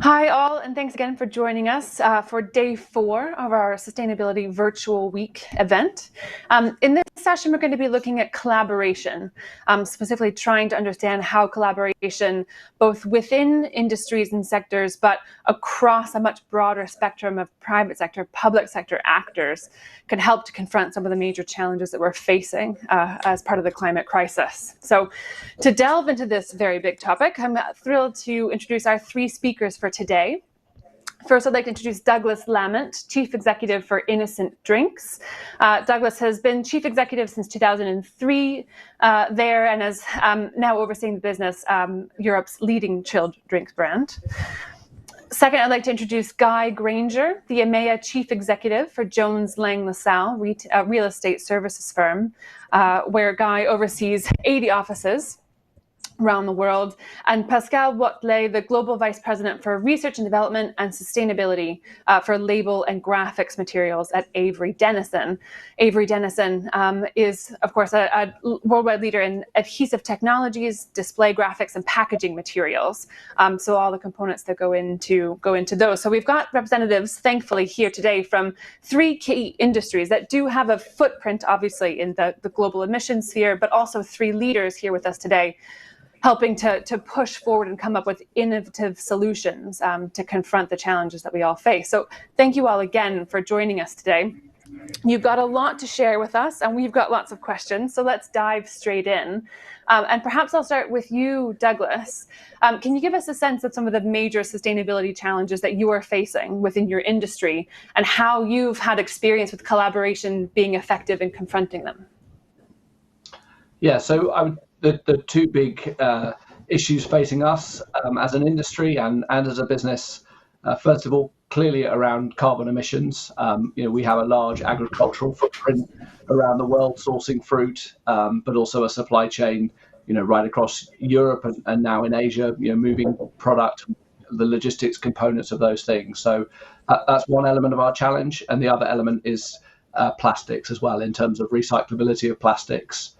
Hi, all, and thanks again for joining us for day 4 of our Sustainability Virtual Week event. In this session, we're going to be looking at collaboration, specifically trying to understand how collaboration, both within industries and sectors, but across a much broader spectrum of private sector, public sector actors, can help to confront some of the major challenges that we're facing as part of the climate crisis. So, to delve into this very big topic, I'm thrilled to introduce our 3 speakers for today. First, I'd like to introduce Douglas Lamont, Chief Executive for Innocent Drinks. Douglas has been Chief Executive since 2003 there and is now overseeing the business, Europe's leading chilled drinks brand. Second, I'd like to introduce Guy Granger, the EMEA Chief Executive for Jones Lang LaSalle, a real estate services firm, where Guy oversees 80 offices around the world, and Pascal Watley, the Global Vice President for Research and Development and Sustainability for Label and Graphics Materials at Avery Dennison. Avery Dennison is, of course, a worldwide leader in adhesive technologies, display graphics, and packaging materials. So all the components that go into those. So we've got representatives, thankfully, here today from 3 key industries that do have a footprint, obviously, in the global emissions sphere, but also 3 leaders here with us today, helping to push forward and come up with innovative solutions to confront the challenges that we all face. So thank you all again for joining us today. You've got a lot to share with us, and we've got lots of questions, so let's dive straight in. And perhaps I'll start with you, Douglas. Can you give us a sense of some of the major sustainability challenges that you are facing within your industry and how you've had experience with collaboration being effective in confronting them? Yeah, so the 2 big issues facing us as an industry and as a business, first of all, clearly around carbon emissions. We have a large agricultural footprint around the world sourcing fruit, but also a supply chain, right across Europe and now in Asia, moving product, the logistics components of those things. So that's one element of our challenge. And the other element is plastics as well, in terms of recyclability of plastics.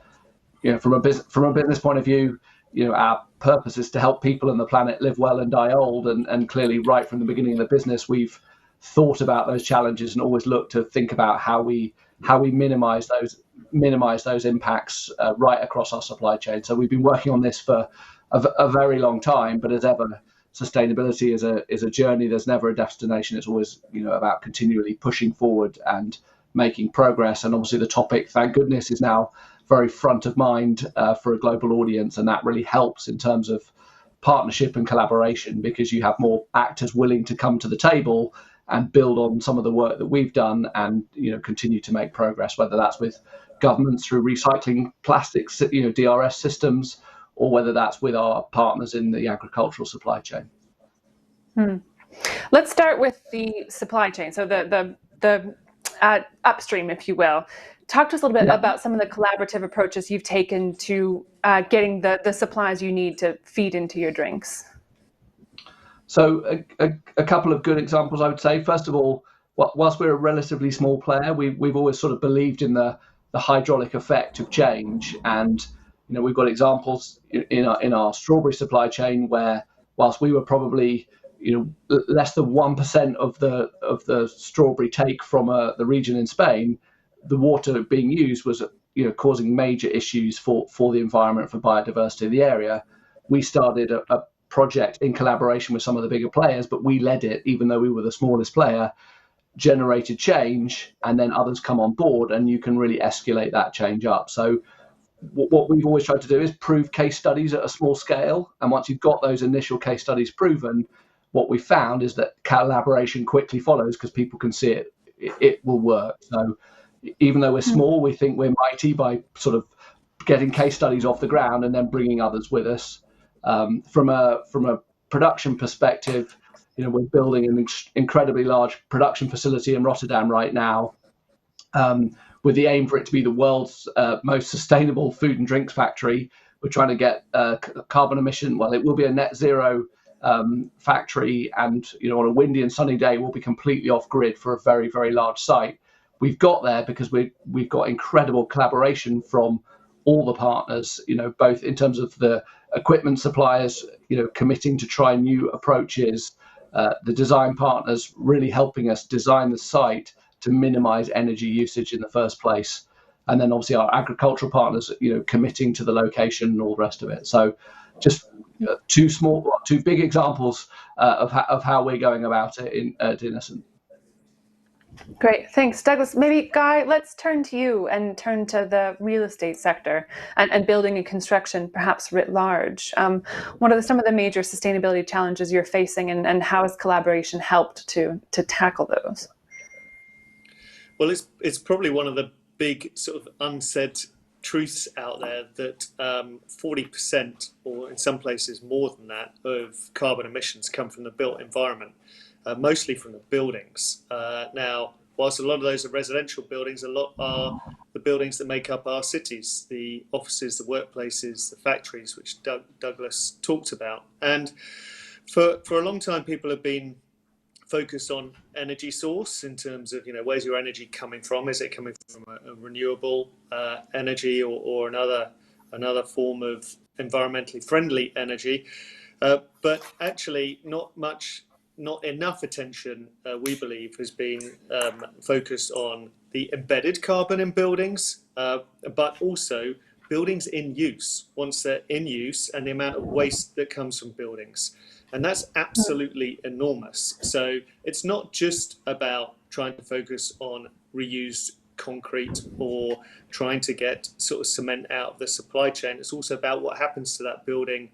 From a business point of view, our purpose is to help people and the planet live well and die old. And clearly, right from the beginning of the business, we've thought about those challenges and always looked to think about how we minimize those impacts right across our supply chain. So we've been working on this for a very long time. But as ever, sustainability is a journey. There's never a destination. It's always about continually pushing forward and making progress. And obviously, the topic, thank goodness, is now very front of mind for a global audience, and that really helps in terms of partnership and collaboration, because you have more actors willing to come to the table and build on some of the work that we've done and continue to make progress, whether that's with governments through recycling plastics, DRS systems, or whether that's with our partners in the agricultural supply chain. Let's start with the supply chain, so the upstream, if you will. Talk to us a little bit about some of the collaborative approaches you've taken to getting the supplies you need to feed into your drinks. So a couple of good examples, I would say. First of all, whilst we're a relatively small player, we've always sort of believed in the hydraulic effect of change. And we've got examples in our strawberry supply chain where, whilst we were probably less than 1% of the strawberry take from the region in Spain, the water being used was causing major issues for the environment, for biodiversity of the area. We started a project in collaboration with some of the bigger players, but we led it, even though we were the smallest player, generated change, and then others come on board, and you can really escalate that change up. So what we've always tried to do is prove case studies at a small scale, and once you've got those initial case studies proven, what we found is that collaboration quickly follows, because people can see it will work. So even though we're small, we think we're mighty by sort of getting case studies off the ground and then bringing others with us. From a production perspective, we're building an incredibly large production facility in Rotterdam right now, with the aim for it to be the world's most sustainable food and drinks factory. We're trying to get carbon emission. Well, it will be a net zero factory, and on a windy and sunny day, we'll be completely off grid for a very, very large site. We've got there because we've got incredible collaboration from all the partners, both in terms of the equipment suppliers, committing to try new approaches, the design partners really helping us design the site to minimize energy usage in the first place. And then obviously our agricultural partners, committing to the location and all the rest of it. So just two big examples of how we're going about it at Innocent. Great, thanks. Douglas, maybe Guy, let's turn to you and turn to the real estate sector and building and construction, perhaps writ large. What are some of the major sustainability challenges you're facing, and how has collaboration helped to tackle those? Well, it's probably one of the big sort of unsaid truths out there that 40%, or in some places more than that, of carbon emissions come from the built environment, mostly from the buildings. Now, whilst a lot of those are residential buildings, a lot are the buildings that make up our cities, the offices, the workplaces, the factories, which Douglas talked about. And for a long time, people have been focused on energy source in terms of, where's your energy coming from? Is it coming from a renewable energy or another form of environmentally friendly energy? But actually, not enough attention, we believe, has been focused on the embedded carbon in buildings, but also buildings in use, once they're in use, and the amount of waste that comes from buildings. And that's absolutely enormous. So it's not just about trying to focus on reused concrete or trying to get sort of cement out of the supply chain. It's also about what happens to that building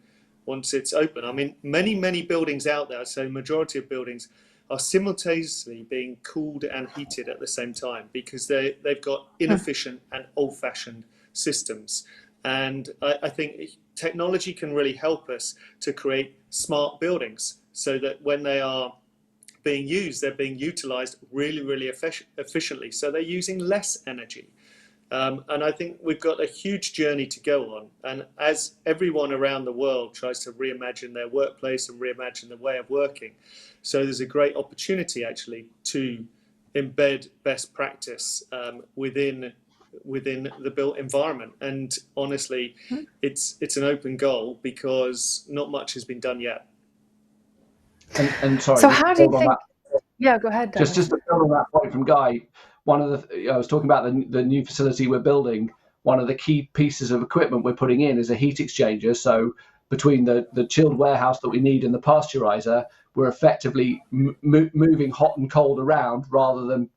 once it's open. I mean, many buildings out there, so majority of buildings, are simultaneously being cooled and heated at the same time because they've got inefficient and old-fashioned systems. And I think technology can really help us to create smart buildings so that when they are being used, they're being utilized really efficiently. So they're using less energy. And I think we've got a huge journey to go on. And as everyone around the world tries to reimagine their workplace and reimagine the way of working, so there's a great opportunity actually to embed best practice within the built environment. And honestly, it's an open goal because not much has been done yet. And sorry, so how do you think? Yeah, go ahead, Douglas. Just to build on that point from Guy, one of I was talking about the new facility we're building. One of the key pieces of equipment we're putting in is a heat exchanger. So between the chilled warehouse that we need and the pasteurizer, we're effectively moving hot and cold around rather than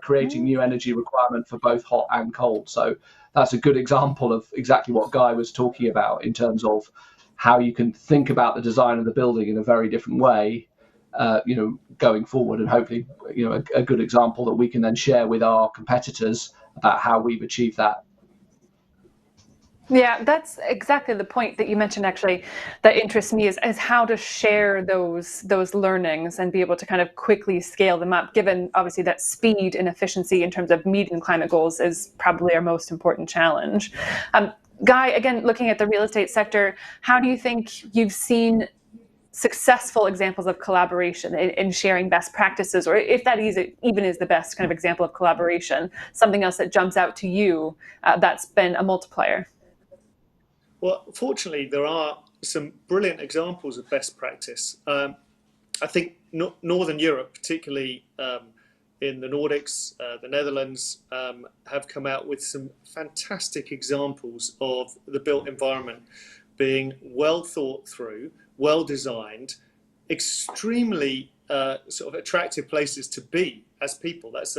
creating new energy requirement for both hot and cold. So that's a good example of exactly what Guy was talking about in terms of how you can think about the design of the building in a very different way, going forward, and hopefully, a good example that we can then share with our competitors about how we've achieved that. Yeah, that's exactly the point that you mentioned, actually, that interests me is how to share those learnings and be able to kind of quickly scale them up, given obviously that speed and efficiency in terms of meeting climate goals is probably our most important challenge. Guy, again, looking at the real estate sector, how do you think you've seen successful examples of collaboration in sharing best practices, or if that even is the best kind of example of collaboration, something else that jumps out to you that's been a multiplier? Well, fortunately, there are some brilliant examples of best practice. I think Northern Europe, particularly in the Nordics, the Netherlands, have come out with some fantastic examples of the built environment being well thought through, well designed, extremely sort of attractive places to be as people. That's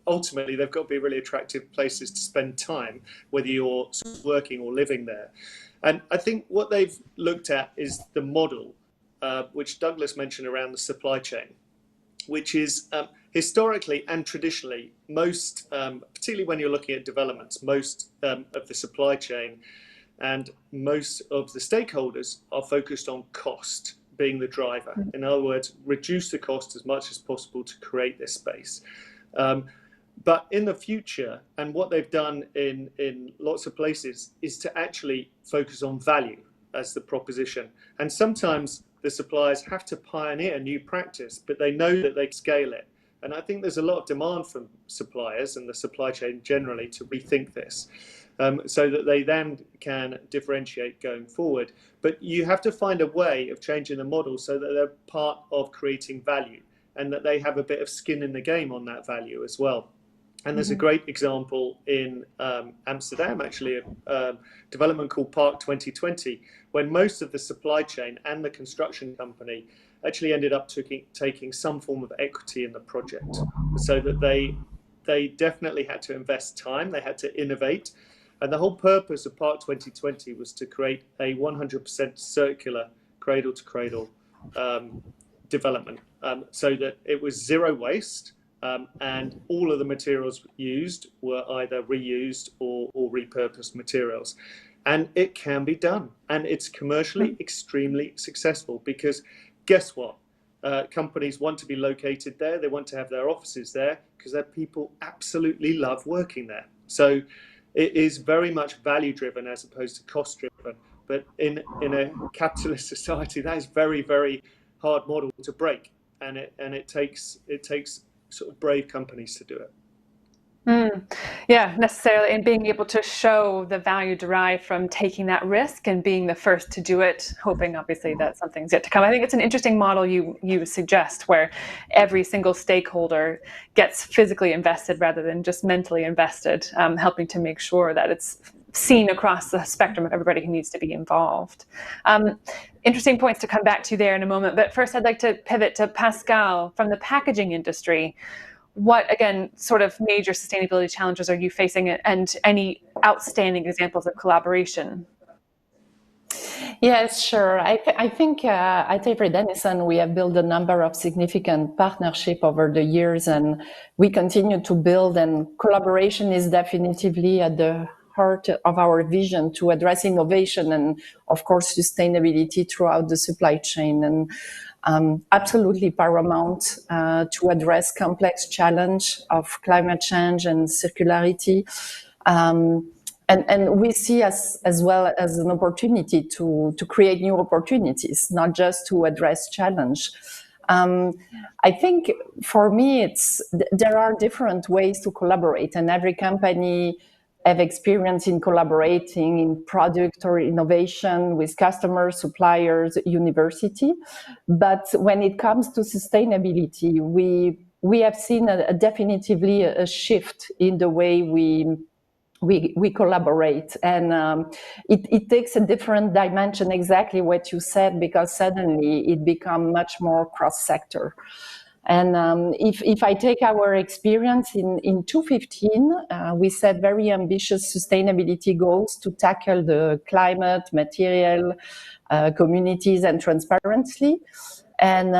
ultimately they've got to be really attractive places to spend time, whether you're sort of working or living there. And I think what they've looked at is the model, which Douglas mentioned around the supply chain, which is historically and traditionally most, particularly when you're looking at developments, most of the supply chain and most of the stakeholders are focused on cost being the driver. In other words, reduce the cost as much as possible to create this space. But in the future, and what they've done in lots of places, is to actually focus on value as the proposition. And sometimes the suppliers have to pioneer new practice, but they know that they scale it. And I think there's a lot of demand from suppliers and the supply chain generally to rethink this. so that they then can differentiate going forward. But you have to find a way of changing the model so that they're part of creating value and that they have a bit of skin in the game on that value as well. And there's a great example in Amsterdam, actually, a development called Park 2020, when most of the supply chain and the construction company actually ended up taking some form of equity in the project, so that they definitely had to invest time, they had to innovate. And the whole purpose of Park 2020 was to create a 100% circular cradle to cradle development, so that it was zero waste. And all of the materials used were either reused or repurposed materials. And it can be done. And it's commercially extremely successful, because guess what? Companies want to be located there. They want to have their offices there because their people absolutely love working there. So it is very much value driven as opposed to cost driven. But in a capitalist society, that is very, very hard model to break. And it takes sort of brave companies to do it. Yeah, necessarily. And being able to show the value derived from taking that risk and being the first to do it, hoping obviously that something's yet to come. I think it's an interesting model you suggest, where every single stakeholder gets physically invested rather than just mentally invested, helping to make sure that it's seen across the spectrum of everybody who needs to be involved. Interesting points to come back to there in a moment. But first, I'd like to pivot to Pascal from the packaging industry. What, again, sort of major sustainability challenges are you facing, and any outstanding examples of collaboration? Yes, sure. I think at Avery Dennison, we have built a number of significant partnerships over the years, and we continue to build, and collaboration is definitively at the heart of our vision to address innovation and, of course, sustainability throughout the supply chain. And absolutely paramount to address complex challenge of climate change and circularity. And we see as well as an opportunity to create new opportunities, not just to address challenge. I think for me, there are different ways to collaborate, and every company have experience in collaborating in product or innovation with customers, suppliers, university. But when it comes to sustainability, we have seen definitively a shift in the way we collaborate, and it takes a different dimension, exactly what you said, because suddenly it becomes much more cross-sector. And if I take our experience in 2015, we set very ambitious sustainability goals to tackle the climate, material, communities, and transparency. And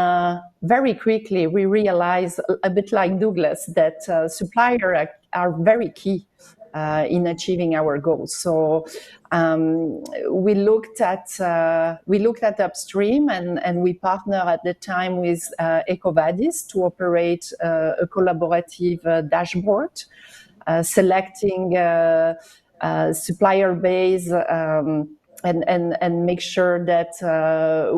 very quickly, we realized, a bit like Douglas, that suppliers are very key in achieving our goals. So we looked at upstream, and we partnered at the time with EcoVadis to operate a collaborative dashboard, selecting supplier base. And make sure that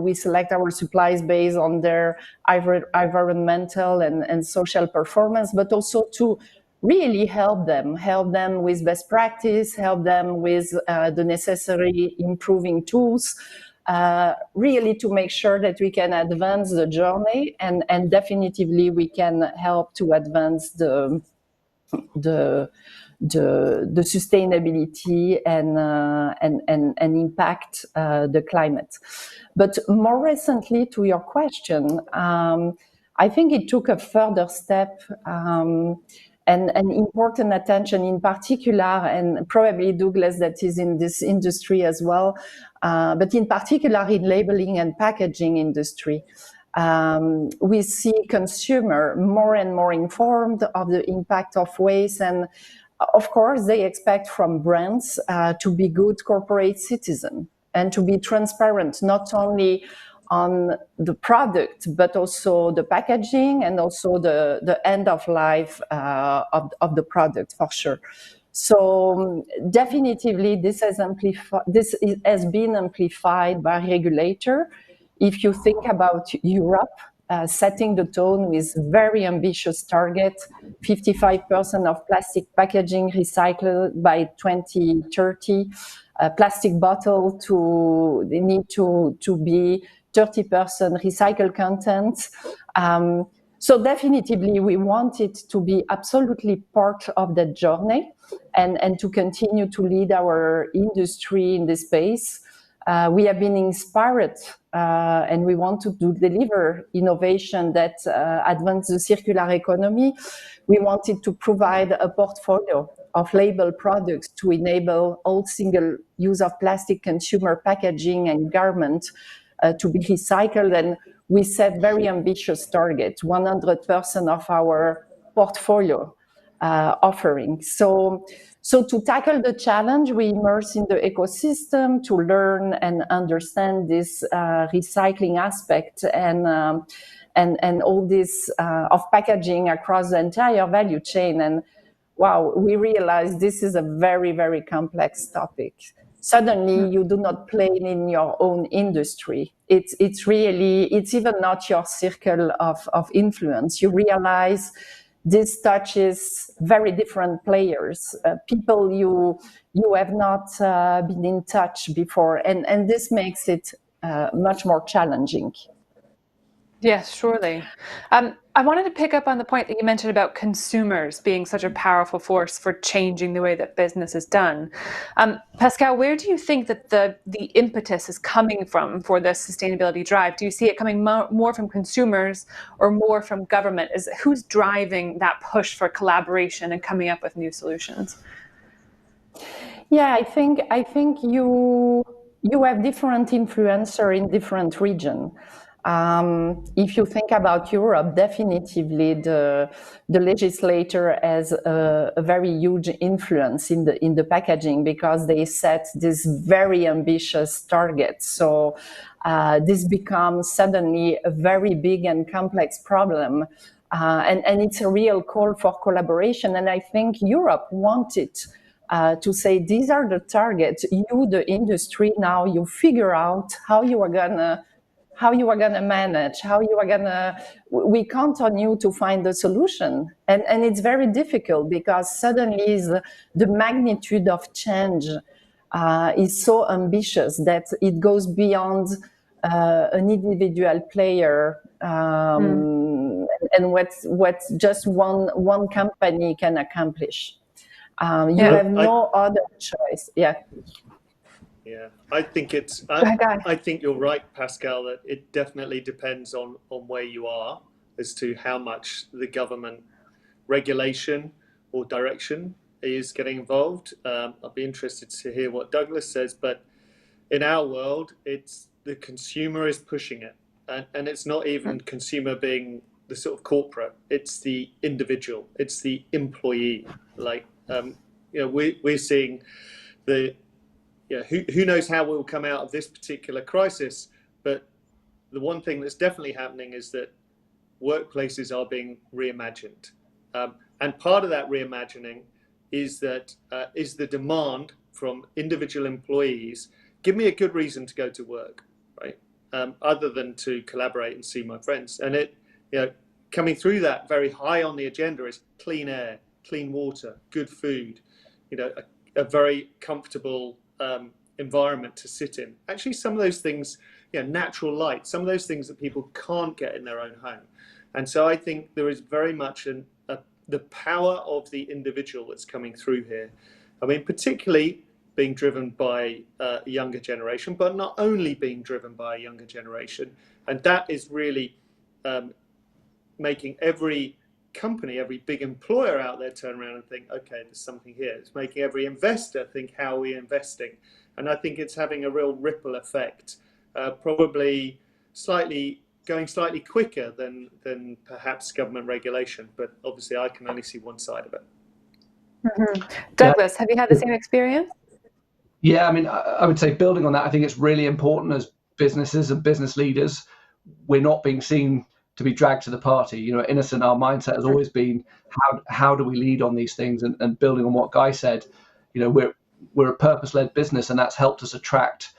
we select our suppliers based on their environmental and social performance, but also to really help them with best practice, help them with the necessary improving tools, really to make sure that we can advance the journey, and definitively we can help to advance the sustainability and impact the climate. But more recently, to your question, I think it took a further step and important attention in particular, and probably Douglas that is in this industry as well, but in particular in labeling and packaging industry. We see consumer more and more informed of the impact of waste, and of course they expect from brands to be good corporate citizen and to be transparent, not only on the product, but also the packaging and also the end of life of the product, for sure. So definitively this has been amplified by regulator. If you think about Europe, setting the tone with very ambitious target, 55% of plastic packaging recycled by 2030, plastic bottle they need to be 30% recycled content. So definitively we want it to be absolutely part of that journey and to continue to lead our industry in this space. We have been inspired and we want to deliver innovation that advance the circular economy. We wanted to provide a portfolio of label products to enable all single use of plastic consumer packaging and garment to be recycled. And we set very ambitious targets, 100% of our portfolio offering. So to tackle the challenge, we immerse in the ecosystem to learn and understand this recycling aspect and all this of packaging across the entire value chain. And wow, we realize this is a very, very complex topic. Suddenly you do not play in your own industry. It's even not your circle of influence. You realize this touches very different players, people you have not been in touch before, and this makes it much more challenging. Yes, surely. I wanted to pick up on the point that you mentioned about consumers being such a powerful force for changing the way that business is done. Pascal, where do you think that the impetus is coming from for this sustainability drive? Do you see it coming more from consumers or more from government? Who's driving that push for collaboration and coming up with new solutions? Yeah, I think you have different influencers in different regions. If you think about Europe, definitively the legislator has a very huge influence in the packaging because they set this very ambitious target. So this becomes suddenly a very big and complex problem. And it's a real call for collaboration. And I think Europe wanted to say, these are the targets. You, the industry, now you figure out how you are gonna manage, we count on you to find a solution. And it's very difficult because suddenly the magnitude of change is so ambitious that it goes beyond an individual player and what just one company can accomplish. You have no other choice. Yeah. Yeah, I think I think you're right, Pascal, that it definitely depends on where you are as to how much the government regulation or direction is getting involved. I'll be interested to hear what Douglas says, but in our world, it's the consumer is pushing it. And it's not even consumer being the sort of corporate, it's the individual, it's the employee. Like, we're seeing who knows how we'll come out of this particular crisis, but the one thing that's definitely happening is that workplaces are being reimagined. And part of that reimagining is the demand from individual employees, give me a good reason to go to work, right? Other than to collaborate and see my friends. And coming through that very high on the agenda is clean air, clean water, good food, a very comfortable environment to sit in. Actually, some of those things, natural light, some of those things that people can't get in their own home. And so I think there is very much the power of the individual that's coming through here. I mean, particularly being driven by a younger generation, but not only being driven by a younger generation. And that is really making every company, every big employer out there turn around and think, okay, there's something here. It's making every investor think, how are we investing? And I think it's having a real ripple effect, probably going slightly quicker than perhaps government regulation. But obviously I can only see one side of it. Douglas, have you had the same experience? Yeah, I mean, I would say building on that, I think it's really important as businesses and business leaders, we're not being seen to be dragged to the party. Innocent, our mindset has always been, how do we lead on these things? And building on what Guy said, we're a purpose-led business, and that's helped us attract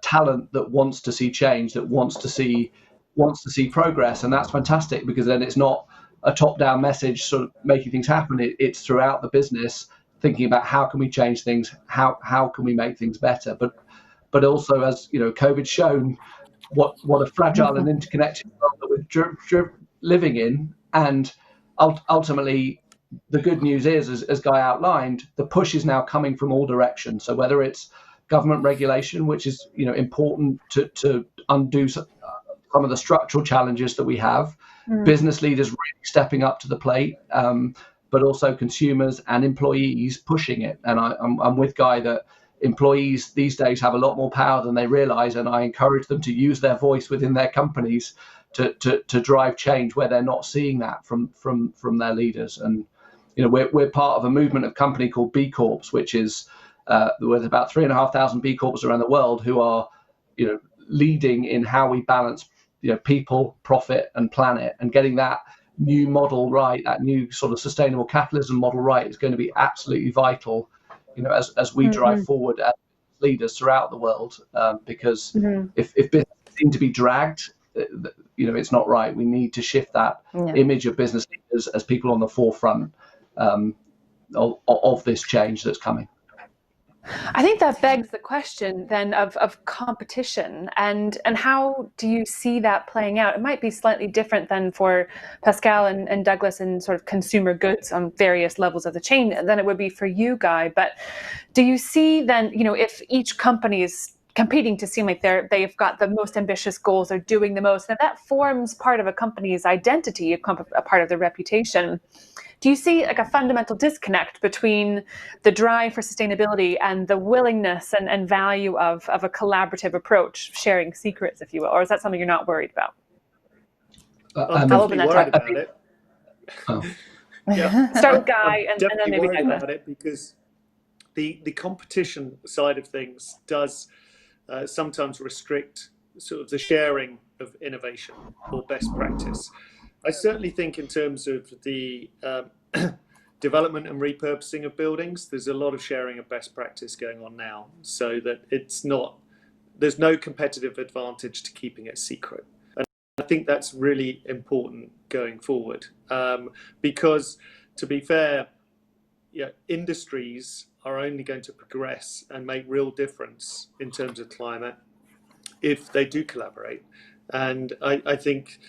talent that wants to see change, that wants to see wants to see progress, and that's fantastic, because then it's not a top-down message sort of making things happen. It's throughout the business thinking about how can we change things, how can we make things better. But also, as you know, COVID's shown what a fragile and interconnected world that we're living in. And ultimately, the good news is, as Guy outlined, the push is now coming from all directions. So whether it's government regulation, which is important to undo some of the structural challenges that we have, business leaders really stepping up to the plate, but also consumers and employees pushing it. And I'm with Guy that employees these days have a lot more power than they realize, and I encourage them to use their voice within their companies to drive change where they're not seeing that from their leaders. And we're part of a movement of company called B Corps, which is with about 3,500 B Corps around the world who are leading in how we balance people, profit, and planet, and getting that new model right, that new sort of sustainable capitalism model right, is going to be absolutely vital, as we drive forward as leaders throughout the world. Because if business seem to be dragged, it's not right. We need to shift that image of business leaders as people on the forefront of this change that's coming. I think that begs the question then of competition, and how do you see that playing out? It might be slightly different than for Pascal and Douglas in sort of consumer goods on various levels of the chain than it would be for you, Guy. But do you see then, if each company is competing to seem like they've got the most ambitious goals, they're doing the most, and that forms part of a company's identity, a part of their reputation. Do you see like a fundamental disconnect between the drive for sustainability and the willingness and value of a collaborative approach, sharing secrets, if you will? Or is that something you're not worried about? I'm definitely worried about it. Yeah. Start with Guy, and then maybe worried about it, because the competition side of things does sometimes restrict sort of the sharing of innovation or best practice. I certainly think in terms of the development and repurposing of buildings, there's a lot of sharing of best practice going on now, so that there's no competitive advantage to keeping it secret. And I think that's really important going forward, because, to be fair, industries are only going to progress and make real difference in terms of climate if they do collaborate. And I think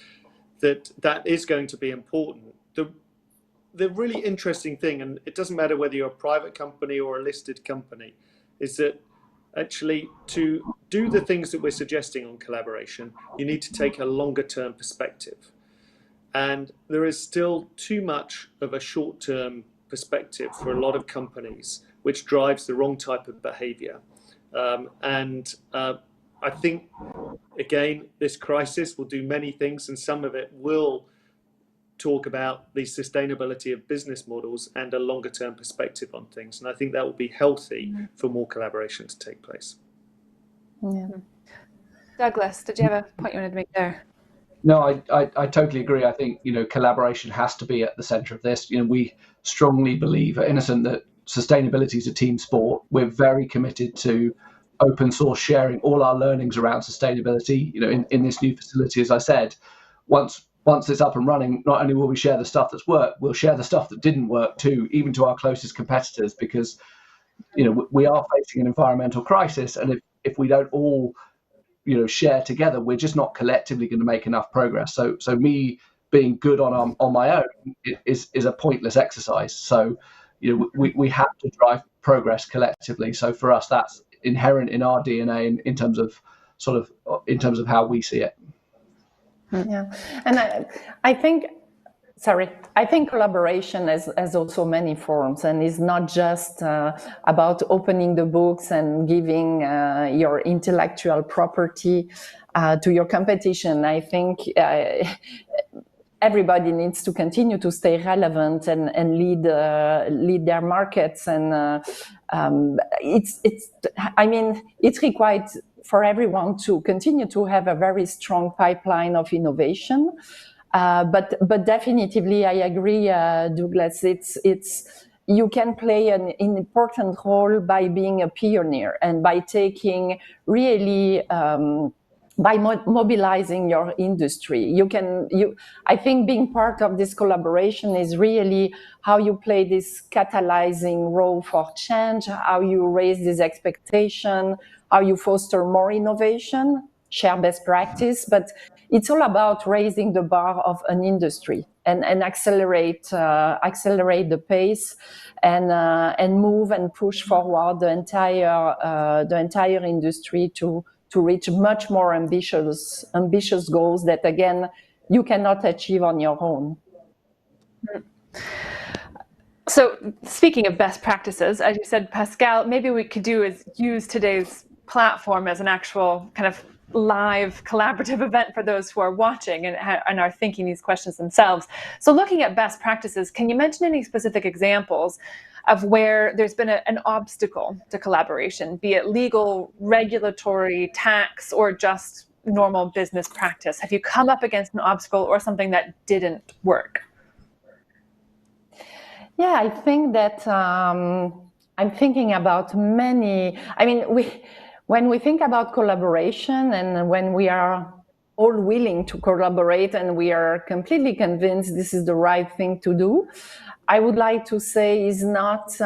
that is going to be important. The really interesting thing, and it doesn't matter whether you're a private company or a listed company, is that actually to do the things that we're suggesting on collaboration, you need to take a longer term perspective. And there is still too much of a short term perspective for a lot of companies, which drives the wrong type of behavior. I think, again, this crisis will do many things, and some of it will talk about the sustainability of business models and a longer term perspective on things. And I think that will be healthy for more collaboration to take place. Yeah. Douglas, did you have a point you wanted to make there? No, I totally agree. I think, collaboration has to be at the center of this. We strongly believe at Innocent that sustainability is a team sport. We're very committed to open source sharing all our learnings around sustainability. In this new facility, as I said, once it's up and running, not only will we share the stuff that's worked, we'll share the stuff that didn't work too, even to our closest competitors, because we are facing an environmental crisis, and if we don't all share together, we're just not collectively going to make enough progress. So me being good on my own is a pointless exercise. So we have to drive progress collectively. So for us, that's inherent in our DNA in terms of how we see it. Yeah, and I think collaboration has also many forms, and is not just about opening the books and giving your intellectual property to your competition. I think everybody needs to continue to stay relevant and lead their markets, and it's required for everyone to continue to have a very strong pipeline of innovation. But definitively, I agree, Douglas. You can play an important role by being a pioneer and by taking really by mobilizing your industry. I think being part of this collaboration is really how you play this catalyzing role for change, how you raise this expectation, how you foster more innovation, share best practice, but it's all about raising the bar of an industry and accelerate the pace and move and push forward the entire industry to reach much more ambitious goals that, again, you cannot achieve on your own. So speaking of best practices, as you said, Pascal, maybe we could do is use today's platform as an actual kind of live collaborative event for those who are watching and are thinking these questions themselves. So looking at best practices, can you mention any specific examples of where there's been an obstacle to collaboration, be it legal, regulatory, tax, or just normal business practice? Have you come up against an obstacle or something that didn't work? Yeah, I think that I'm thinking about many. I mean, when we think about collaboration and when we are all willing to collaborate and we are completely convinced this is the right thing to do, I would like to say is not.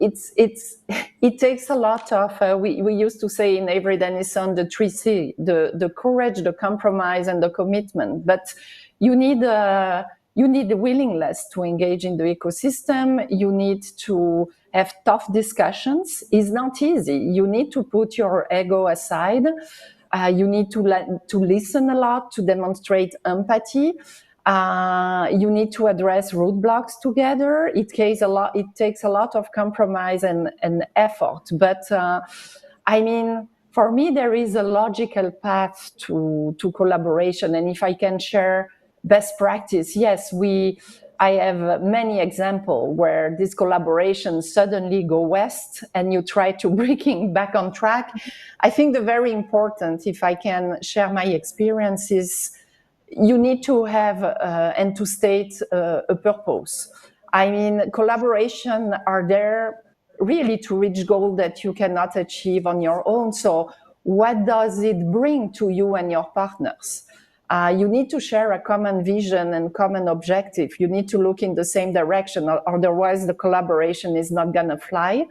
It takes a lot of. We used to say in Avery Dennison the 3C: the courage, the compromise, and the commitment. But you need the willingness to engage in the ecosystem. You need to have tough discussions. It's not easy. You need to put your ego aside. You need to listen a lot, to demonstrate empathy. You need to address roadblocks together. It takes a lot of compromise and effort. But I mean, for me, there is a logical path to collaboration. And if I can share best practice, yes, I have many examples where this collaboration suddenly go west and you try to bring back on track. I think the very important, if I can share my experiences, you need to have and to state a purpose. I mean, collaboration are there really to reach goals that you cannot achieve on your own. So what does it bring to you and your partners? You need to share a common vision and common objective. You need to look in the same direction, otherwise the collaboration is not going to fly.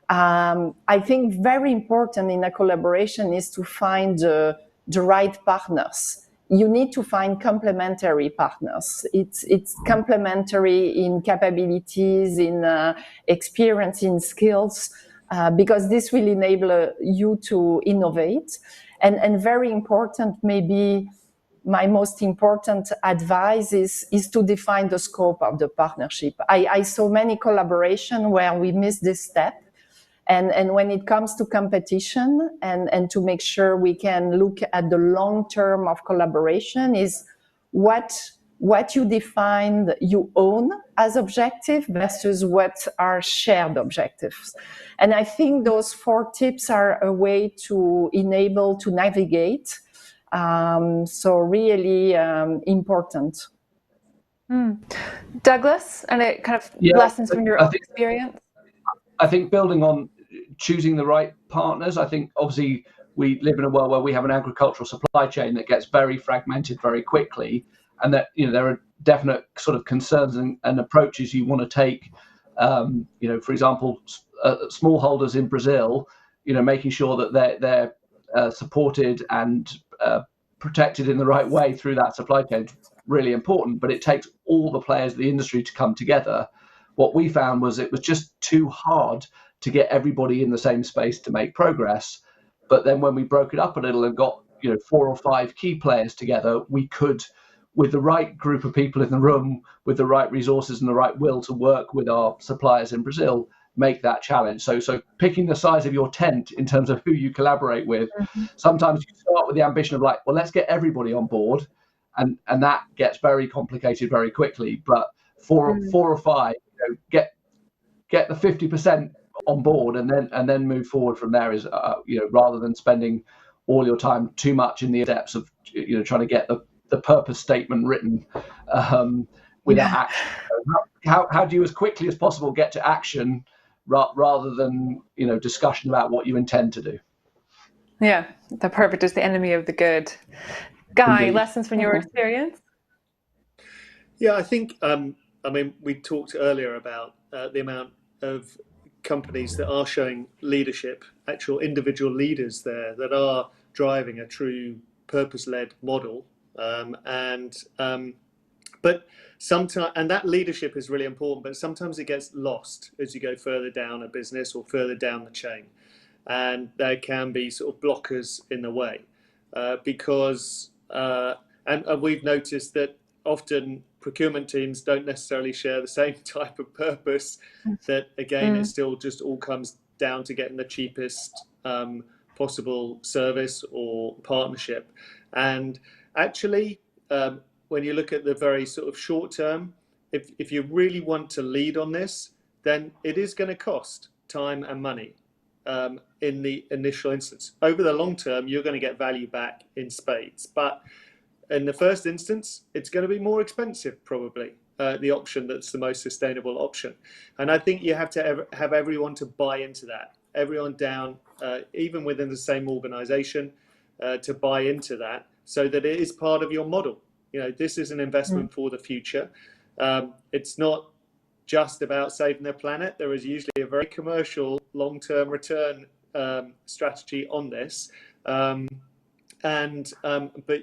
I think very important in a collaboration is to find the right partners. You need to find complementary partners. It's complementary in capabilities, in experience, in skills, because this will enable you to innovate. And very important, maybe my most important advice is to define the scope of the partnership. I saw many collaboration where we miss this step. And when it comes to competition and to make sure we can look at the long term of collaboration is what you define you own as objective versus what are shared objectives. And I think those 4 tips are a way to enable to navigate. So really important. Douglas, any kind of lessons from your own experience? I think building on choosing the right partners, I think obviously we live in a world where we have an agricultural supply chain that gets very fragmented very quickly, and that there are definite sort of concerns and approaches you want to take. For example, smallholders in Brazil, making sure that they're supported and protected in the right way through that supply chain is really important. But it takes all the players of the industry to come together. What we found was it was just too hard to get everybody in the same space to make progress. But then when we broke it up a little and got 4 or 5 key players together, we could, with the right group of people in the room, with the right resources and the right will to work with our suppliers in Brazil, make that challenge. So picking the size of your tent in terms of who you collaborate with, sometimes you start with the ambition of like, well, let's get everybody on board, and that gets very complicated very quickly. But 4 or 5, get the 50% on board, and then move forward from there is rather than spending all your time too much in the depths of trying to get the purpose statement written without action. How do you as quickly as possible get to action rather than discussion about what you intend to do? Yeah, the perfect is the enemy of the good. Guy, Indeed. lessons from your experience? Yeah, I think, I mean, we talked earlier about the amount of companies that are showing leadership, actual individual leaders there that are driving a true purpose-led model. But sometimes, and that leadership is really important, but sometimes it gets lost as you go further down a business or further down the chain. And there can be sort of blockers in the way because, and we've noticed that often procurement teams don't necessarily share the same type of purpose. That again, it still just all comes down to getting the cheapest possible service or partnership. And actually, when you look at the very sort of short term, if you really want to lead on this, then it is going to cost time and money in the initial instance. Over the long term, you're going to get value back in spades. But in the first instance, it's going to be more expensive, probably, the option that's the most sustainable option. And I think you have to have everyone to buy into that, everyone down, even within the same organization, to buy into that so that it is part of your model. You know, this is an investment for the future. It's not just about saving the planet. There is usually a very commercial long-term return strategy on this. But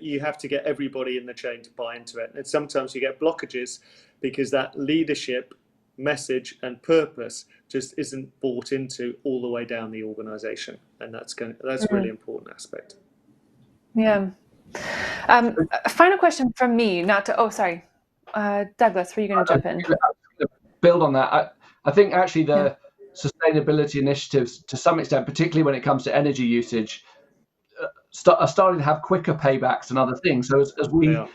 you have to get everybody in the chain to buy into it. And sometimes you get blockages because that leadership message and purpose just isn't bought into all the way down the organization. And that's a really important aspect. Yeah. Final question from me, not to, oh, sorry. Douglas, were you going to jump in? Build on that. I think actually the sustainability initiatives, to some extent, particularly when it comes to energy usage, are starting to have quicker paybacks than other things. So as again,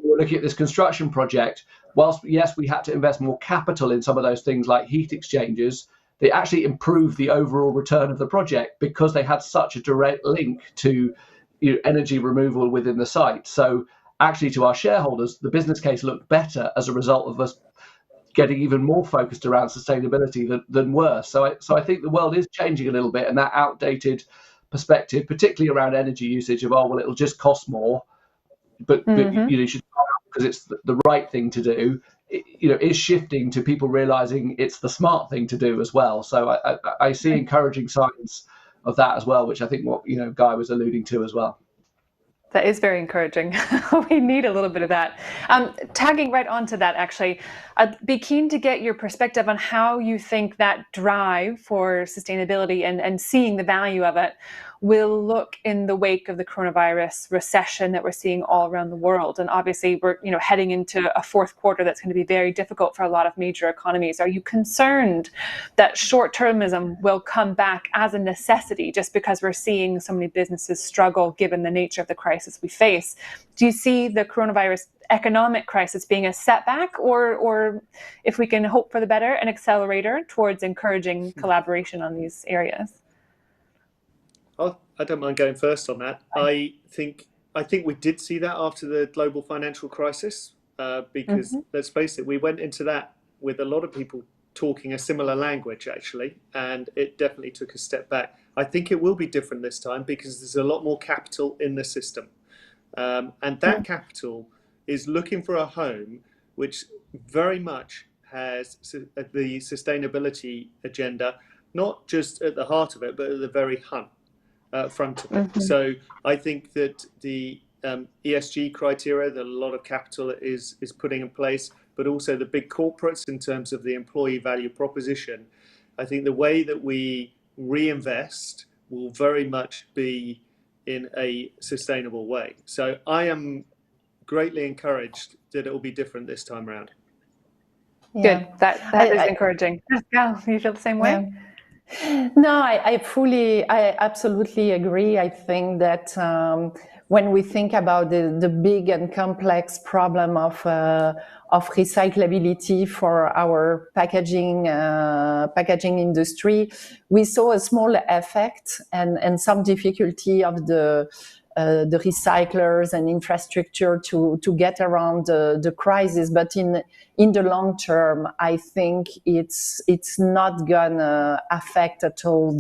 we're looking at this construction project, whilst yes, we had to invest more capital in some of those things like heat exchangers, they actually improved the overall return of the project because they had such a direct link to energy removal within the site. So actually, to our shareholders, the business case looked better as a result of us getting even more focused around sustainability than worse. So I think the world is changing a little bit, and that outdated perspective, particularly around energy usage, of it'll just cost more, but you should because it's the right thing to do. Is shifting to people realizing it's the smart thing to do as well. So I see encouraging signs of that as well, which I think what Guy was alluding to as well. That is very encouraging. We need a little bit of that. Tagging right onto that, actually, I'd be keen to get your perspective on how you think that drive for sustainability and seeing the value of it will look in the wake of the coronavirus recession that we're seeing all around the world. And obviously, we're heading into a fourth quarter that's going to be very difficult for a lot of major economies. Are you concerned that short-termism will come back as a necessity just because we're seeing so many businesses struggle given the nature of the crisis we face? Do you see the coronavirus economic crisis being a setback, or if we can hope for the better, an accelerator towards encouraging collaboration on these areas? I don't mind going first on that. I think we did see that after the global financial crisis, because let's face it, we went into that with a lot of people talking a similar language, actually, and it definitely took a step back. I think it will be different this time because there's a lot more capital in the system. And that capital is looking for a home which very much has the sustainability agenda, not just at the heart of it, but at the very front of it. So I think that the ESG criteria that a lot of capital is putting in place, but also the big corporates in terms of the employee value proposition, I think the way that we reinvest will very much be in a sustainable way. So I am greatly encouraged that it will be different this time around. Good. That is encouraging. Gal, you feel the same way? Yeah. No, I absolutely agree. I think that when we think about the big and complex problem of recyclability for our packaging industry, we saw a small effect and some difficulty of the recyclers and infrastructure to get around the crisis. But in the long term, I think it's not gonna affect at all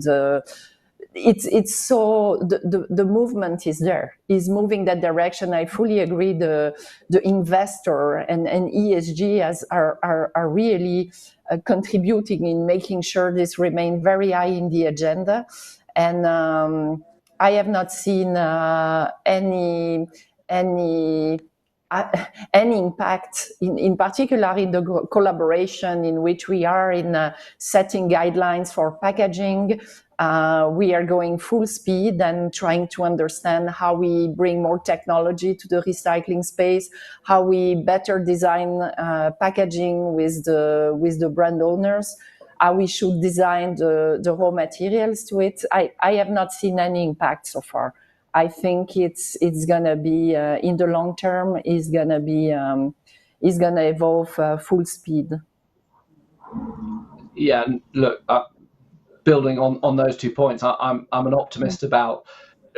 it's so the movement is there, is moving that direction. I fully agree. The investor and ESG are really contributing in making sure this remains very high in the agenda. And I have not seen any impact, in particular in the collaboration in which we are in setting guidelines for packaging. We are going full speed and trying to understand how we bring more technology to the recycling space, how we better design packaging with the brand owners, how we should design the raw materials to it. I have not seen any impact so far. I think it's gonna be in the long term is gonna evolve full speed. Yeah, and look, building on those 2 points, I'm an optimist about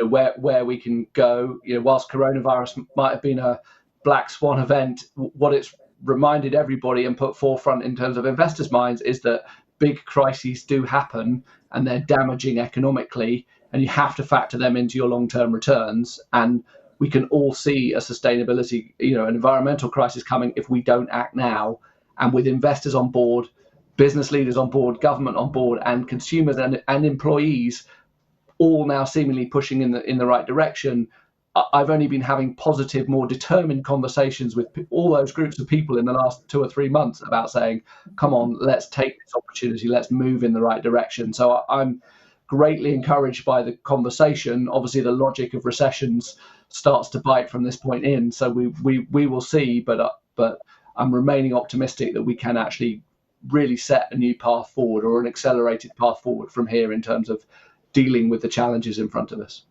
where we can go. Whilst coronavirus might have been a black swan event, what it's reminded everybody and put forefront in terms of investors' minds is that big crises do happen and they're damaging economically, and you have to factor them into your long-term returns. And we can all see a sustainability, an environmental crisis coming if we don't act now. And with investors on board, business leaders on board, government on board, and consumers and employees all now seemingly pushing in the right direction, I've only been having positive, more determined conversations with all those groups of people in the last 2 or 3 months about saying, come on, let's take this opportunity, let's move in the right direction. So I'm greatly encouraged by the conversation. Obviously, the logic of recessions starts to bite from this point in, so we will see, but I'm remaining optimistic that we can actually really set a new path forward, or an accelerated path forward from here in terms of dealing with the challenges in front of us.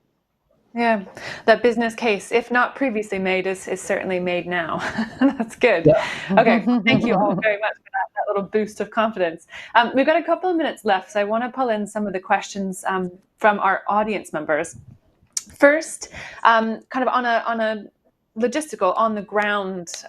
Yeah, that business case, if not previously made, is certainly made now. That's good. Yeah. Okay, thank you all very much for that little boost of confidence. We've got a couple of minutes left, so I want to pull in some of the questions from our audience members. First, kind of on a logistical, on the ground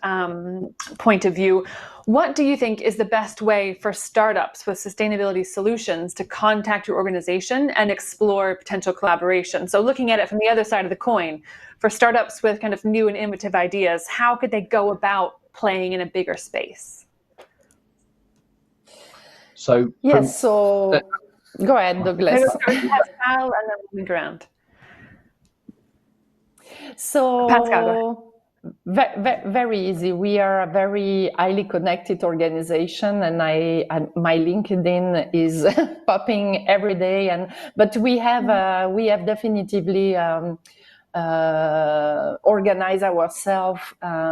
point of view, what do you think is the best way for startups with sustainability solutions to contact your organization and explore potential collaboration? So looking at it from the other side of the coin, for startups with kind of new and innovative ideas, how could they go about playing in a bigger space? So yes, so go ahead, Douglas. Pascal, and then moving around. So Pascal, very easy. We are a very highly connected organization, and my LinkedIn is popping every day. But we have definitively organized ourselves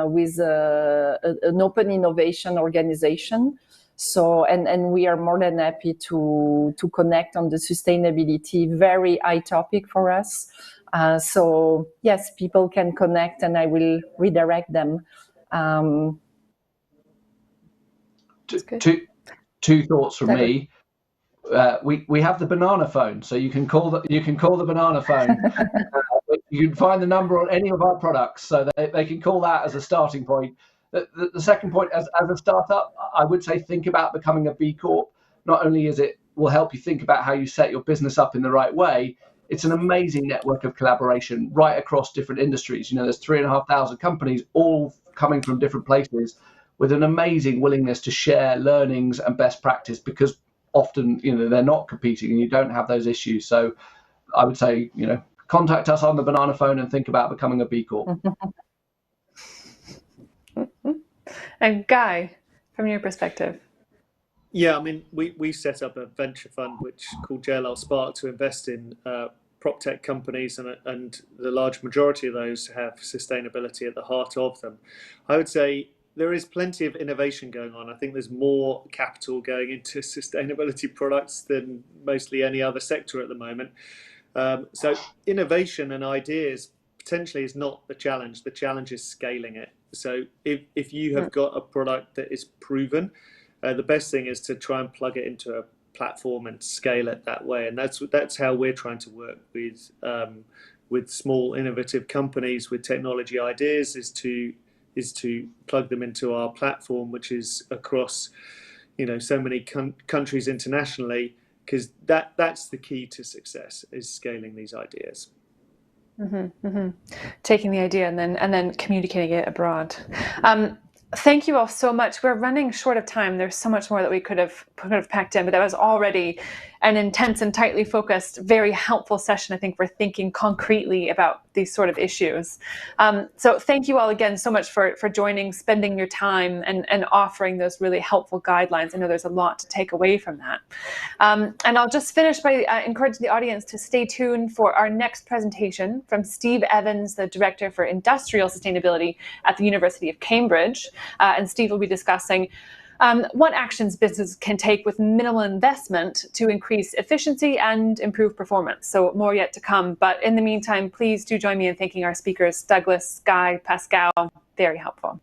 with an open innovation organization. So and we are more than happy to connect on the sustainability, very high topic for us. So yes, people can connect, and I will redirect them. Two thoughts from me. We have the banana phone, so you can call the banana phone. You can find the number on any of our products, so they can call that as a starting point. The second point, as a startup, I would say think about becoming a B Corp. Not only will help you think about how you set your business up in the right way, it's an amazing network of collaboration right across different industries. There's 3,500 companies, all coming from different places, with an amazing willingness to share learnings and best practice, because often, they're not competing and you don't have those issues. So I would say, contact us on the banana phone and think about becoming a B Corp. And Guy, from your perspective. Yeah, I mean, we set up a venture fund called JLL Spark to invest in prop tech companies, and the large majority of those have sustainability at the heart of them. I would say there is plenty of innovation going on. I think there's more capital going into sustainability products than mostly any other sector at the moment. So innovation and ideas potentially is not the challenge. The challenge is scaling it. So if you have got a product that is proven, the best thing is to try and plug it into a platform and scale it that way. And that's how we're trying to work with small innovative companies with technology ideas, is to plug them into our platform, which is across so many countries internationally, because that's the key to success, is scaling these ideas. Taking the idea and then communicating it abroad. Thank you all so much. We're running short of time. There's so much more that we could have packed in, but that was already an intense and tightly focused, very helpful session, I think, for thinking concretely about these sort of issues. So thank you all again so much for joining, spending your time, and offering those really helpful guidelines. I know there's a lot to take away from that. And I'll just finish by encouraging the audience to stay tuned for our next presentation from Steve Evans, the Director for Industrial Sustainability at the University of Cambridge. And Steve will be discussing what actions businesses can take with minimal investment to increase efficiency and improve performance. So more yet to come. But in the meantime, please do join me in thanking our speakers, Douglas, Guy, Pascal. Very helpful.